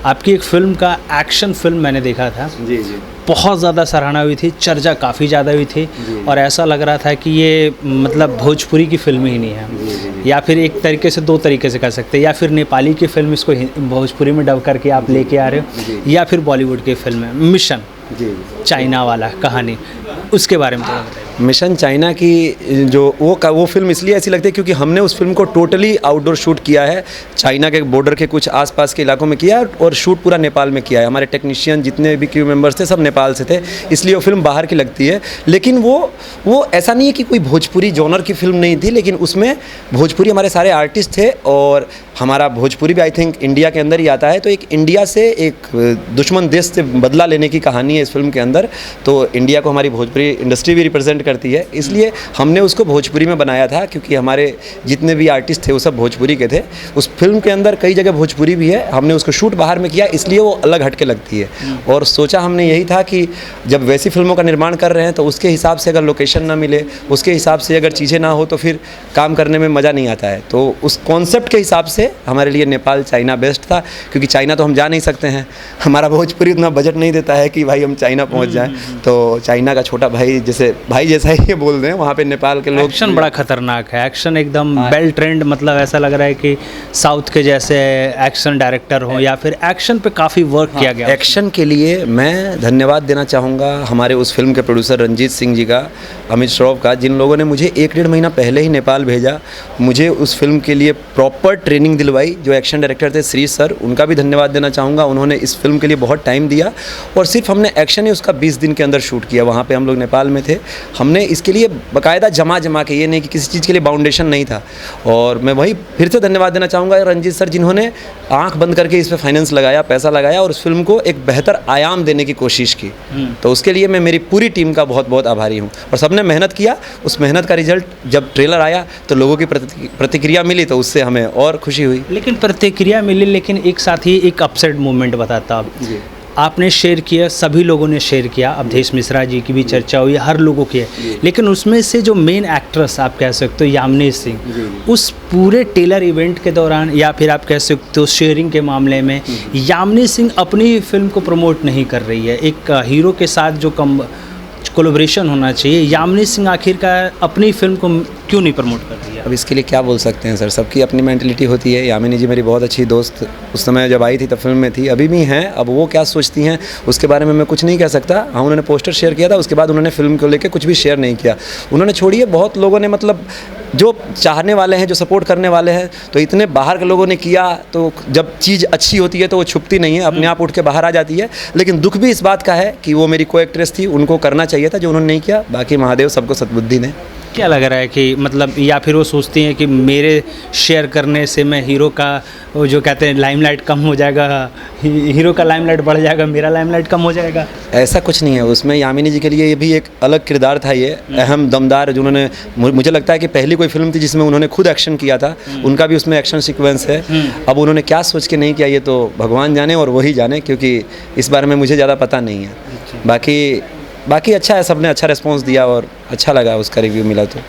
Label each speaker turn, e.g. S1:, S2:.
S1: आपकी एक फ़िल्म का एक्शन फ़िल्म मैंने देखा था,
S2: जी जी
S1: बहुत ज़्यादा सराहना हुई थी, चर्चा काफ़ी ज़्यादा हुई थी और ऐसा लग रहा था कि ये मतलब भोजपुरी की फ़िल्म ही नहीं है, या फिर एक तरीके से दो तरीके से कह सकते हैं, या फिर नेपाली की फ़िल्म इसको भोजपुरी में डब करके आप लेके आ रहे हो, या फिर बॉलीवुड की फ़िल्म है मिशन
S2: जी
S1: चाइना वाला कहानी, उसके बारे में थोड़ा बताइए।
S2: मिशन चाइना की जो वो फिल्म इसलिए ऐसी लगती है क्योंकि हमने उस फिल्म को टोटली आउटडोर शूट किया है, चाइना के बॉर्डर के कुछ आसपास के इलाकों में किया है और शूट पूरा नेपाल में किया है। हमारे टेक्नीशियन जितने भी क्रू मेंबर्स थे सब नेपाल से थे, इसलिए वो फिल्म बाहर की लगती है। लेकिन वो ऐसा नहीं है कि कोई भोजपुरी जॉनर की फिल्म नहीं थी, लेकिन उसमें भोजपुरी हमारे सारे आर्टिस्ट थे और हमारा भोजपुरी भी आई थिंक इंडिया के अंदर ही आता है। तो एक इंडिया से एक दुश्मन देश से बदला लेने की कहानी है इस फिल्म के अंदर। तो इंडिया को हमारी भोजपुरी इंडस्ट्री भी रिप्रेजेंट करती है, इसलिए हमने उसको भोजपुरी में बनाया था क्योंकि हमारे जितने भी आर्टिस्ट थे वो सब भोजपुरी के थे। उस फिल्म के अंदर कई जगह भोजपुरी भी है, हमने उसको शूट बाहर में किया, इसलिए वो अलग हट के लगती है। और सोचा हमने यही था कि जब वैसी फिल्मों का निर्माण कर रहे हैं तो उसके हिसाब से अगर लोकेशन ना मिले, उसके हिसाब से अगर चीज़ें ना हो तो फिर काम करने में मज़ा नहीं आता है। तो उस कॉन्सेप्ट के हिसाब से हमारे लिए नेपाल चाइना बेस्ट था, क्योंकि चाइना तो हम जा नहीं सकते हैं, हमारा भोजपुरी उतना बजट नहीं देता है कि भाई हम चाइना पहुंच जाएं। तो चाइना का छोटा भाई जैसे भाई जैसा ही बोल रहे हैं, वहाँ पे नेपाल के लोग।
S1: एक्शन बड़ा खतरनाक है, एक्शन एकदम वेल ट्रेंड, मतलब ऐसा लग रहा है कि साउथ के जैसे एक्शन डायरेक्टर हो या फिर एक्शन पे काफ़ी वर्क किया गया।
S2: एक्शन के लिए मैं धन्यवाद देना चाहूँगा हमारे उस फिल्म के प्रोड्यूसर रंजीत सिंह जी का, अमित श्रॉफ का, जिन लोगों ने मुझे 1-1.5 महीना पहले ही नेपाल भेजा, मुझे उस फिल्म के लिए प्रॉपर ट्रेनिंग दिलवाई। जो एक्शन डायरेक्टर थे श्री सर, उनका भी धन्यवाद देना चाहूँगा, उन्होंने इस फिल्म के लिए बहुत टाइम दिया और सिर्फ हमने एक्शन ही उसका 20 दिन के अंदर शूट किया। वहाँ पे हम लोग नेपाल में थे, हमने इसके लिए बाकायदा जमा के, ये नहीं कि किसी चीज़ के लिए बाउंडेशन नहीं था। और मैं वही फिर से धन्यवाद देना चाहूँगा रंजीत सर, जिन्होंने आंख बंद करके इस पर फाइनेंस लगाया, पैसा लगाया और उस फिल्म को एक बेहतर आयाम देने की कोशिश की। तो उसके लिए मैं मेरी पूरी टीम का बहुत बहुत आभारी हूँ और सबने मेहनत किया। उस मेहनत का रिजल्ट जब ट्रेलर आया तो लोगों की प्रतिक्रिया मिली तो उससे हमें और खुशी हुई।
S1: लेकिन प्रतिक्रिया मिली, लेकिन एक साथ ही एक अपसेट मोमेंट बताता हूँ। आपने शेयर किया, सभी लोगों ने शेयर किया, अवधेश मिश्रा जी की भी चर्चा हुई, हर लोगों की है, लेकिन उसमें से जो मेन एक्ट्रेस आप कह सकते हो यामिनी सिंह, उस पूरे टेलर इवेंट के दौरान या फिर आप कह सकते हो शेयरिंग के मामले में यामिनी सिंह अपनी फिल्म को प्रमोट नहीं कर रही है। एक हीरो के साथ जो कोलैबोरेशन होना चाहिए, यामिनी सिंह आखिरकार अपनी फिल्म को क्यों नहीं प्रमोट कर रही है?
S2: अब इसके लिए क्या बोल सकते हैं सर, सबकी अपनी मेंटलिटी होती है। यामिनी जी मेरी बहुत अच्छी दोस्त उस समय जब आई थी तब फिल्म में थी, अभी भी हैं। अब वो क्या सोचती हैं उसके बारे में मैं कुछ नहीं कह सकता। हाँ, उन्होंने पोस्टर शेयर किया था, उसके बाद उन्होंने फिल्म को लेकर कुछ भी शेयर नहीं किया। उन्होंने छोड़िए, बहुत लोगों ने मतलब जो चाहने वाले हैं, जो सपोर्ट करने वाले हैं, तो इतने बाहर के लोगों ने किया। तो जब चीज़ अच्छी होती है तो वो छुपती नहीं है, अपने आप उठ के बाहर आ जाती है। लेकिन दुख भी इस बात का है कि वो मेरी को एक्ट्रेस थी, उनको करना चाहिए था जो उन्होंने नहीं किया। बाकी महादेव सबको सद्बुद्धि ने।
S1: क्या लग रहा है कि मतलब, या फिर वो सोचती हैं कि मेरे शेयर करने से मैं हीरो का वो जो कहते हैं लाइमलाइट कम हो जाएगा, हीरो का लाइमलाइट बढ़ जाएगा, मेरा लाइमलाइट कम हो जाएगा?
S2: ऐसा कुछ नहीं है उसमें। यामिनी जी के लिए ये भी एक अलग किरदार था, ये अहम दमदार, जिन्होंने, मुझे लगता है कि पहली कोई फिल्म थी जिसमें उन्होंने खुद एक्शन किया था, उनका भी उसमें एक्शन सीक्वेंस है। अब उन्होंने क्या सोच के नहीं किया ये तो भगवान जाने और वही जाने, क्योंकि इस बारे में मुझे ज़्यादा पता नहीं है। बाकी अच्छा है, सबने अच्छा रिस्पॉन्स दिया और अच्छा लगा उसका रिव्यू मिला तो।